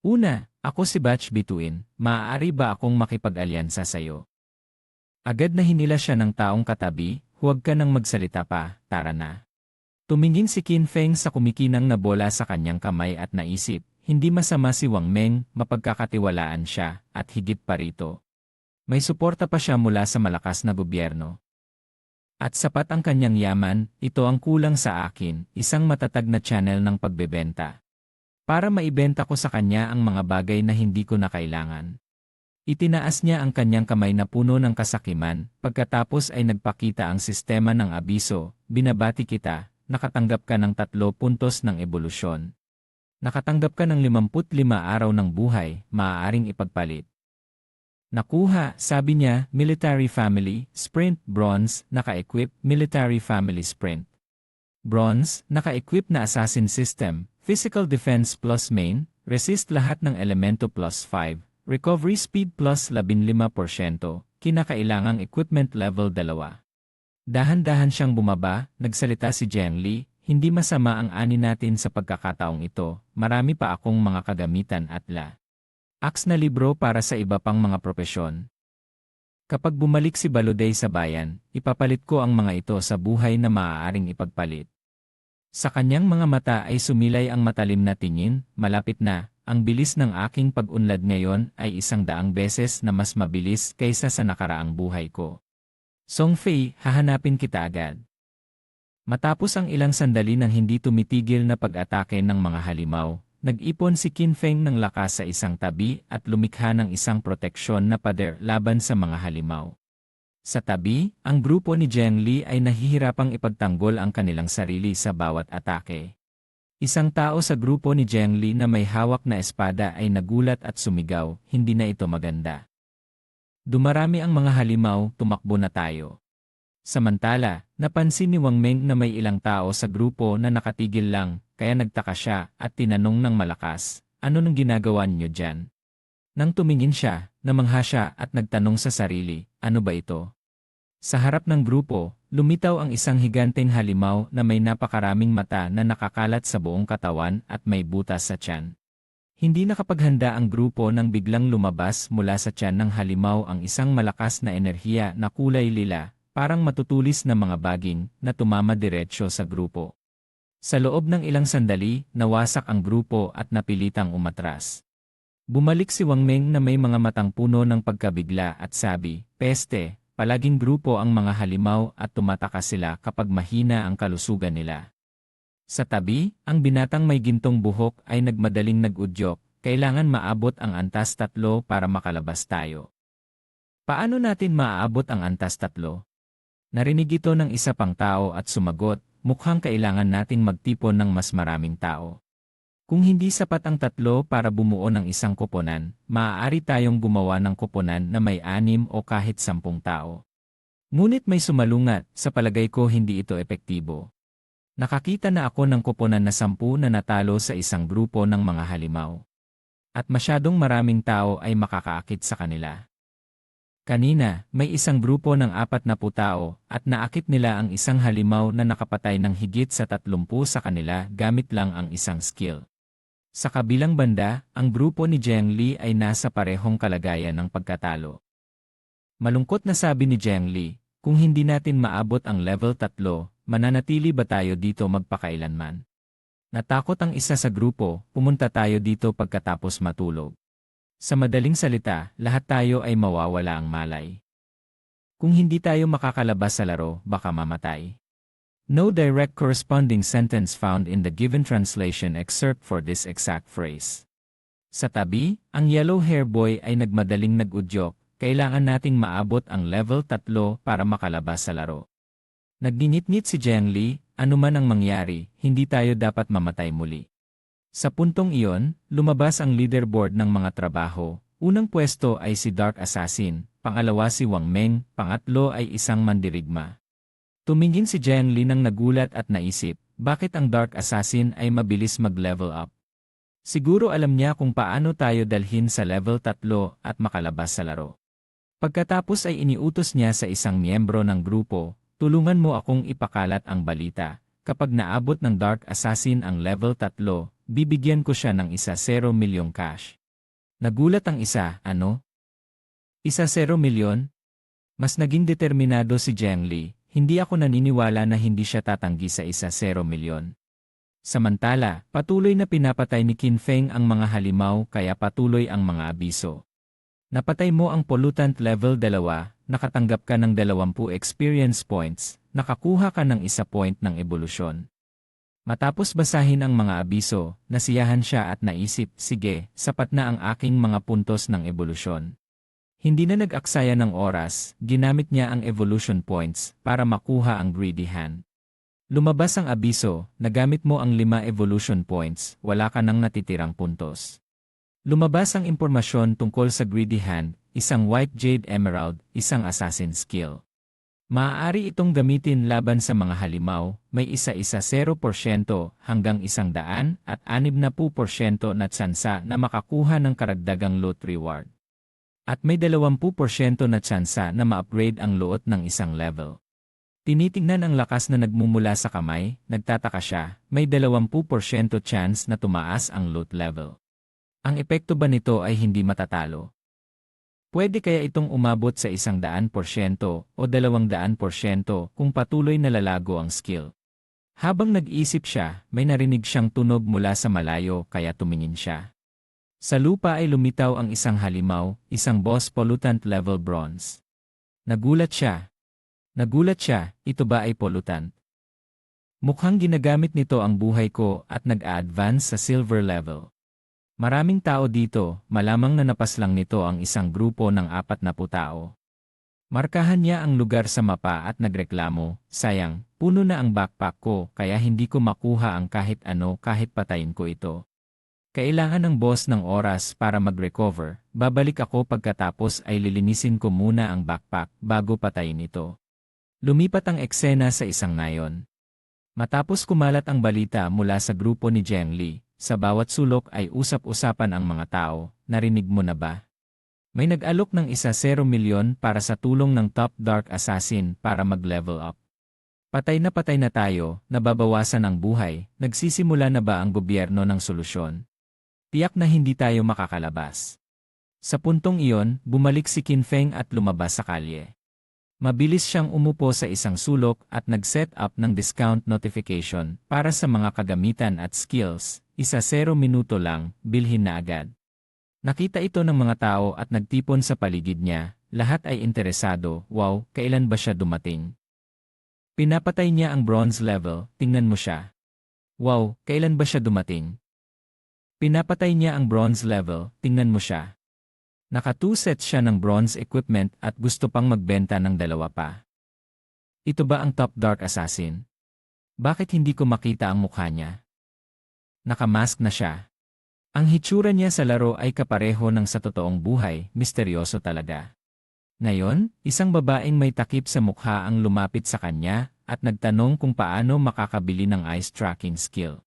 Una, ako si Batch Bituin, maaari ba akong makipag-alyansa sa'yo? Agad na hinila siya ng taong katabi, huwag ka nang magsalita pa, tara na. Tumingin si Qin Feng sa kumikinang na bola sa kanyang kamay at naisip, hindi masama si Wang Meng, mapagkakatiwalaan siya, at higit pa rito. May suporta pa siya mula sa malakas na gobyerno. At sapat ang kanyang yaman, ito ang kulang sa akin, isang matatag na channel ng pagbebenta. Para maibenta ko sa kanya ang mga bagay na hindi ko na kailangan. Itinaas niya ang kanyang kamay na puno ng kasakiman, pagkatapos ay nagpakita ang sistema ng abiso, binabati kita, nakatanggap ka ng 3 puntos ng ebolusyon. Nakatanggap ka ng 55 araw ng buhay, maaaring ipagpalit. Nakuha, sabi niya, Military Family, Sprint, Bronze, naka-equip, Military Family Sprint. Bronze, naka-equip na Assassin System, Physical Defense plus Main, Resist lahat ng elemento plus 5, Recovery Speed plus 15%, kinakailangang Equipment Level 2. Dahan-dahan siyang bumaba, nagsalita si Zheng Li, hindi masama ang ani natin sa pagkakataong ito, marami pa akong mga kagamitan at Aks na libro para sa iba pang mga propesyon. Kapag bumalik si Baloday sa bayan, ipapalit ko ang mga ito sa buhay na maaaring ipagpalit. Sa kanyang mga mata ay sumilay ang matalim na tingin, malapit na, ang bilis ng aking pag-unlad ngayon ay 100 beses na mas mabilis kaysa sa nakaraang buhay ko. Song Fei, hahanapin kita agad. Matapos ang ilang sandali ng hindi tumitigil na pag-atake ng mga halimaw, nag-ipon si Qin Feng ng lakas sa isang tabi at lumikha ng isang proteksyon na pader laban sa mga halimaw. Sa tabi, ang grupo ni Zheng Li ay nahihirapang ipagtanggol ang kanilang sarili sa bawat atake. Isang tao sa grupo ni Zheng Li na may hawak na espada ay nagulat at sumigaw, hindi na ito maganda. Dumarami ang mga halimaw, tumakbo na tayo. Samantala, napansin ni Wang Meng na may ilang tao sa grupo na nakatigil lang, kaya nagtaka siya at tinanong ng malakas, ano nang ginagawa niyo dyan? Nang tumingin siya, namangha siya at nagtanong sa sarili, ano ba ito? Sa harap ng grupo, lumitaw ang isang higanteng halimaw na may napakaraming mata na nakakalat sa buong katawan at may butas sa tiyan. Hindi nakapaghanda ang grupo nang biglang lumabas mula sa tiyan ng halimaw ang isang malakas na enerhiya na kulay lila, parang matutulis na mga baging na tumama diretsyo sa grupo. Sa loob ng ilang sandali, nawasak ang grupo at napilitang umatras. Bumalik si Wang Meng na may mga matang puno ng pagkabigla at sabi, Peste, palaging grupo ang mga halimaw at tumataka sila kapag mahina ang kalusugan nila. Sa tabi, ang binatang may gintong buhok ay nagmadaling nag-udyok, kailangan maabot ang antas 3 para makalabas tayo. Paano natin maaabot ang antas 3? Narinig ito ng isa pang tao at sumagot, mukhang kailangan nating magtipon ng mas maraming tao. Kung hindi sapat ang 3 para bumuo ng isang koponan, maaari tayong gumawa ng koponan na may 6 o kahit 10 tao. Ngunit may sumalungat, sa palagay ko hindi ito epektibo. Nakakita na ako ng koponan na 10 na natalo sa isang grupo ng mga halimaw. At masyadong maraming tao ay makakaakit sa kanila. Kanina, may isang grupo ng 40 tao at naakit nila ang isang halimaw na nakapatay ng higit sa 30 sa kanila gamit lang ang isang skill. Sa kabilang banda, ang grupo ni Zheng Li ay nasa parehong kalagayan ng pagkatalo. Malungkot na sabi ni Zheng Li, kung hindi natin maabot ang level 3, mananatili ba tayo dito magpakailanman? Natakot ang isa sa grupo, pumunta tayo dito pagkatapos matulog. Sa madaling salita, lahat tayo ay mawawala ang malay. Kung hindi tayo makakalabas sa laro, baka mamatay. No direct corresponding sentence found in the given translation except for this exact phrase. Sa tabi, ang yellow hair boy ay nagmadaling nag-udyok, kailangan nating maabot ang level 3 para makalabas sa laro. Nagngingit-ngit si Zheng Li, anuman ang mangyari, hindi tayo dapat mamatay muli. Sa puntong iyon, lumabas ang leaderboard ng mga trabaho. Unang pwesto ay si Dark Assassin, pangalawa si Wang Meng, pangatlo ay isang mandirigma. Tumingin si Zheng Li nang nagulat at naisip, bakit ang Dark Assassin ay mabilis mag-level up? Siguro alam niya kung paano tayo dalhin sa level 3 at makalabas sa laro. Pagkatapos ay iniutos niya sa isang miyembro ng grupo, tulungan mo akong ipakalat ang balita. Kapag naabot ng Dark Assassin ang level 3, bibigyan ko siya ng 1 milyong cash. Nagulat ang isa, ano? 1 milyon? Mas naging determinado si Jiang Li, hindi ako naniniwala na hindi siya tatanggi sa 1 milyon. Samantala, patuloy na pinapatay ni Qin Feng ang mga halimaw kaya patuloy ang mga abiso. Napatay mo ang pollutant level 2, nakatanggap ka ng 20 experience points, nakakuha ka ng 1 point ng ebolusyon. Matapos basahin ang mga abiso, nasiyahan siya at naisip, sige, sapat na ang aking mga puntos ng ebolusyon. Hindi na nag-aksaya ng oras, ginamit niya ang evolution points para makuha ang greedy hand. Lumabas ang abiso, nagamit mo ang 5 evolution points, wala ka nang natitirang puntos. Lumabas ang impormasyon tungkol sa greedy hand, isang white jade emerald, isang assassin skill. Maaari itong gamitin laban sa mga halimaw, may isa-isa 0% hanggang 100 at 60% na tsansa na makakuha ng karagdagang loot reward. At may 20% na tsansa na ma-upgrade ang loot ng isang level. Tinitingnan ang lakas na nagmumula sa kamay, nagtataka siya, may 20% chance na tumaas ang loot level. Ang epekto ba nito ay hindi matatalo? Pwede kaya itong umabot sa 100% o 200% kung patuloy na lalago ang skill. Habang nag-isip siya, may narinig siyang tunog mula sa malayo kaya tumingin siya. Sa lupa ay lumitaw ang isang halimaw, isang boss pollutant level bronze. Nagulat siya. Ito ba ay pollutant? Mukhang ginagamit nito ang buhay ko at nag-a-advance sa silver level. Maraming tao dito, malamang na napaslang nito ang isang grupo ng 40 tao. Markahan niya ang lugar sa mapa at nagreklamo, sayang, puno na ang backpack ko kaya hindi ko makuha ang kahit ano kahit patayin ko ito. Kailangan ng boss ng oras para mag-recover, babalik ako pagkatapos ay lilinisin ko muna ang backpack bago patayin ito. Lumipat ang eksena sa isang nayon. Matapos kumalat ang balita mula sa grupo ni Jiang Li, sa bawat sulok ay usap-usapan ang mga tao, narinig mo na ba? May nag-alok ng 1 milyon para sa tulong ng top dark assassin para mag-level up. Patay na tayo, nababawasan ang buhay, nagsisimula na ba ang gobyerno ng solusyon? Tiyak na hindi tayo makakalabas. Sa puntong iyon, bumalik si Qin Feng at lumabas sa kalye. Mabilis siyang umupo sa isang sulok at nag-set up ng discount notification para sa mga kagamitan at skills, 10 minuto lang, bilhin na agad. Nakita ito ng mga tao at nagtipon sa paligid niya, lahat ay interesado, wow, kailan ba siya dumating? Pinapatay niya ang bronze level, tingnan mo siya. Wow, kailan ba siya dumating? Pinapatay niya ang bronze level, tingnan mo siya. Naka 2 sets siya ng bronze equipment at gusto pang magbenta ng 2 pa. Ito ba ang top dark assassin? Bakit hindi ko makita ang mukha niya? Nakamask na siya. Ang hitsura niya sa laro ay kapareho ng sa totoong buhay, misteryoso talaga. Ngayon, isang babaeng may takip sa mukha ang lumapit sa kanya at nagtanong kung paano makakabili ng eyes tracking skill.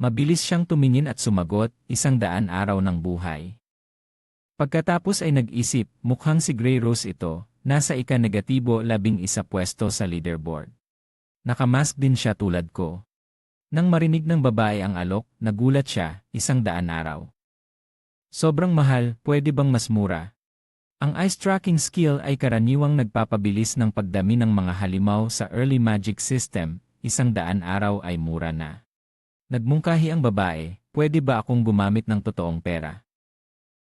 Mabilis siyang tumingin at sumagot, 100 araw ng buhay. Pagkatapos ay nag-isip, mukhang si Grey Rose ito, nasa ika-11 pwesto sa leaderboard. Nakamask din siya tulad ko. Nang marinig ng babae ang alok, nagulat siya, 100 araw. Sobrang mahal, pwede bang mas mura? Ang ice tracking skill ay karaniwang nagpapabilis ng pagdami ng mga halimaw sa early magic system, 100 araw ay mura na. Nagmungkahi ang babae, pwede ba akong gumamit ng totoong pera?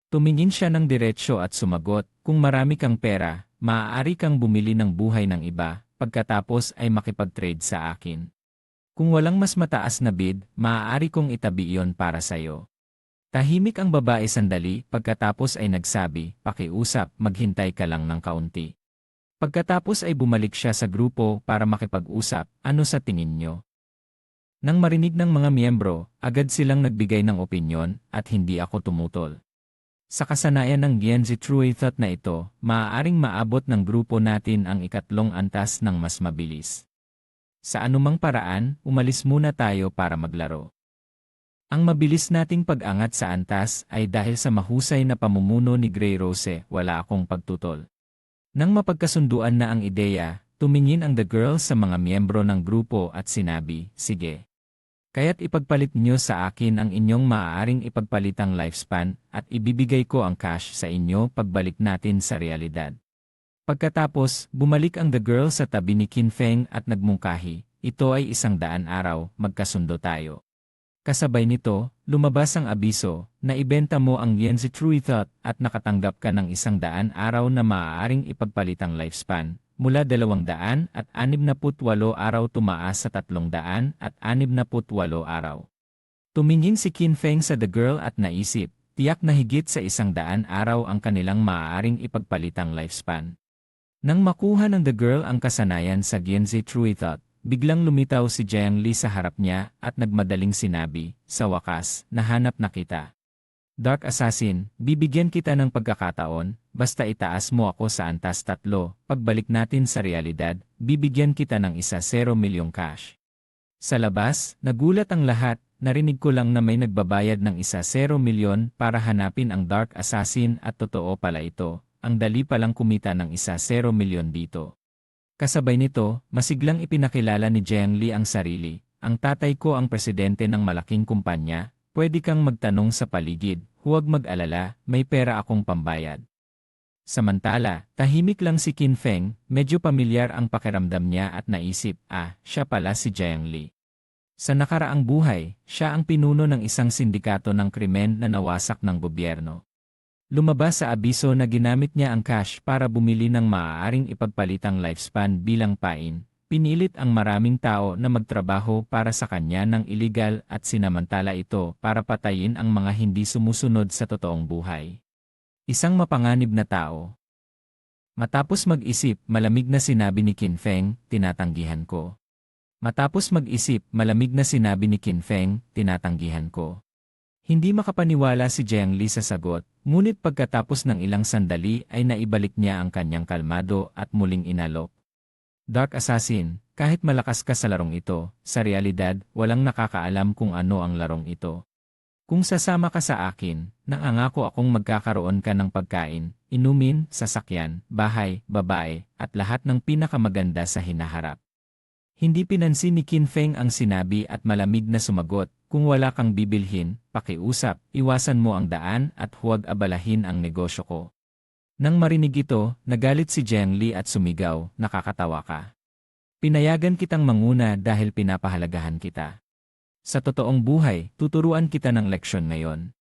Tumingin siya ng diretsyo at sumagot, kung marami kang pera, maaari kang bumili ng buhay ng iba, pagkatapos ay makipag-trade sa akin. Kung walang mas mataas na bid, maaari kong itabi iyon para sayo. Tahimik ang babae sandali, pagkatapos ay nagsabi, pakiusap, maghintay ka lang ng kaunti. Pagkatapos ay bumalik siya sa grupo para makipag-usap, ano sa tingin nyo? Nang marinig ng mga miyembro, agad silang nagbigay ng opinyon at hindi ako tumutol. Sa kasanayan ng Gen Z True Thought na ito, maaaring maabot ng grupo natin ang 3 antas ng mas mabilis. Sa anumang paraan, umalis muna tayo para maglaro. Ang mabilis nating pag-angat sa antas ay dahil sa mahusay na pamumuno ni Grey Rose, wala akong pagtutol. Nang mapagkasunduan na ang ideya, tumingin ang The Girl sa mga miyembro ng grupo at sinabi, sige. Kaya't ipagpalit niyo sa akin ang inyong maaaring ipagpalitang lifespan at ibibigay ko ang cash sa inyo pagbalik natin sa realidad. Pagkatapos, bumalik ang the girl sa tabi ni Qin Feng at nagmungkahi, ito ay 100 araw, magkasundo tayo. Kasabay nito, lumabas ang abiso, na ibenta mo ang Yanzi True Thought at nakatanggap ka ng 100 araw na maaaring ipagpalitang lifespan, mula 268 araw tumaas sa 368 araw. Tumingin si Qin Feng sa the girl at naisip, tiyak na higit sa 100 araw ang kanilang maaaring ipagpalitang lifespan. Nang makuha ng the girl ang kasanayan sa Yanzi True Thought, biglang lumitaw si Jiang Li sa harap niya at nagmadaling sinabi, sa wakas, nahanap na kita. Dark Assassin, bibigyan kita ng pagkakataon, basta itaas mo ako sa antas 3, pagbalik natin sa realidad, bibigyan kita ng 1 milyong cash. Sa labas, nagulat ang lahat, narinig ko lang na may nagbabayad ng 1 milyon para hanapin ang Dark Assassin at totoo pala ito, ang dali palang kumita ng 1 milyon dito. Kasabay nito, masiglang ipinakilala ni Jiang Li ang sarili. Ang tatay ko ang presidente ng malaking kumpanya, pwede kang magtanong sa paligid, huwag mag-alala, may pera akong pambayad. Samantala, tahimik lang si Qin Feng, medyo pamilyar ang pakiramdam niya at naisip, siya pala si Jiang Li. Sa nakaraang buhay, siya ang pinuno ng isang sindikato ng krimen na nawasak ng gobyerno. Lumabas sa abiso na ginamit niya ang cash para bumili ng maaaring ipagpalitang lifespan bilang pain. Pinilit ang maraming tao na magtrabaho para sa kanya ng iligal at sinamantala ito para patayin ang mga hindi sumusunod sa totoong buhay. Isang mapanganib na tao. Matapos mag-isip, malamig na sinabi ni Qin Feng, tinatanggihan ko. Matapos mag-isip, malamig na sinabi ni Qin Feng, tinatanggihan ko. Hindi makapaniwala si Jiang Li sa sagot, ngunit pagkatapos ng ilang sandali ay naibalik niya ang kanyang kalmado at muling inalok. Dark Assassin, kahit malakas ka sa larong ito, sa realidad, walang nakakaalam kung ano ang larong ito. Kung sasama ka sa akin, nangangako akong magkakaroon ka ng pagkain, inumin, sasakyan, bahay, babae, at lahat ng pinakamaganda sa hinaharap. Hindi pinansin ni Qin Feng ang sinabi at malamig na sumagot, kung wala kang bibilhin, pakiusap, iwasan mo ang daan at huwag abalahin ang negosyo ko. Nang marinig ito, nagalit si Jiang Li at sumigaw, nakakatawa ka. Pinayagan kitang manguna dahil pinapahalagahan kita. Sa totoong buhay, tuturuan kita ng leksyon ngayon.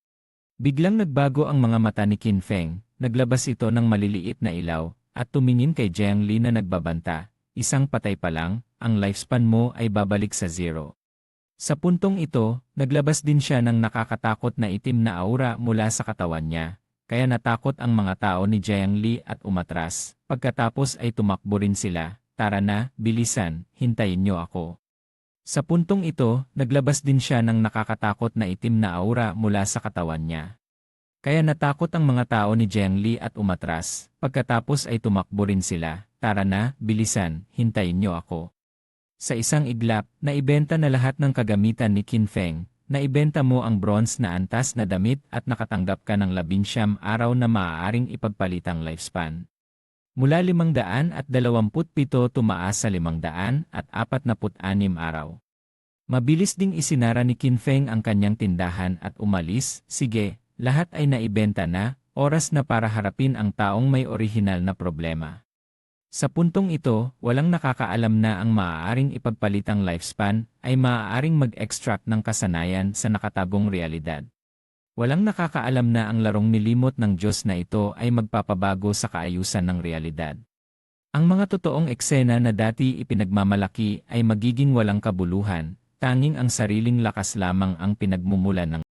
Biglang nagbago ang mga mata ni Qin Feng, naglabas ito ng maliliit na ilaw, at tumingin kay Jiang Li na nagbabanta, isang patay pa lang, ang lifespan mo ay babalik sa 0. Sa puntong ito, naglabas din siya ng nakakatakot na itim na aura mula sa katawan niya, kaya natakot ang mga tao ni Jiang Li at umatras, pagkatapos ay tumakbo rin sila, tara na, bilisan, hintayin niyo ako. Sa puntong ito, naglabas din siya ng nakakatakot na itim na aura mula sa katawan niya. Kaya natakot ang mga tao ni Jiang Li at umatras, pagkatapos ay tumakbo rin sila, tara na, bilisan, hintayin niyo ako. Sa isang iglap, naibenta na lahat ng kagamitan ni Qin Feng, naibenta mo ang bronze na antas na damit at nakatanggap ka ng 19 araw na maaaring ipagpalitang lifespan. Mula 527 tumaas sa 546 araw. Mabilis ding isinara ni Qin Feng ang kanyang tindahan at umalis, sige, lahat ay naibenta na, oras na para harapin ang taong may orihinal na problema. Sa puntong ito, walang nakakaalam na ang maaaring ipagpalitang lifespan ay maaaring mag-extract ng kasanayan sa nakatagong realidad. Walang nakakaalam na ang larong nilimot ng Diyos na ito ay magpapabago sa kaayusan ng realidad. Ang mga totoong eksena na dati ipinagmamalaki ay magiging walang kabuluhan, tanging ang sariling lakas lamang ang pinagmumulan ng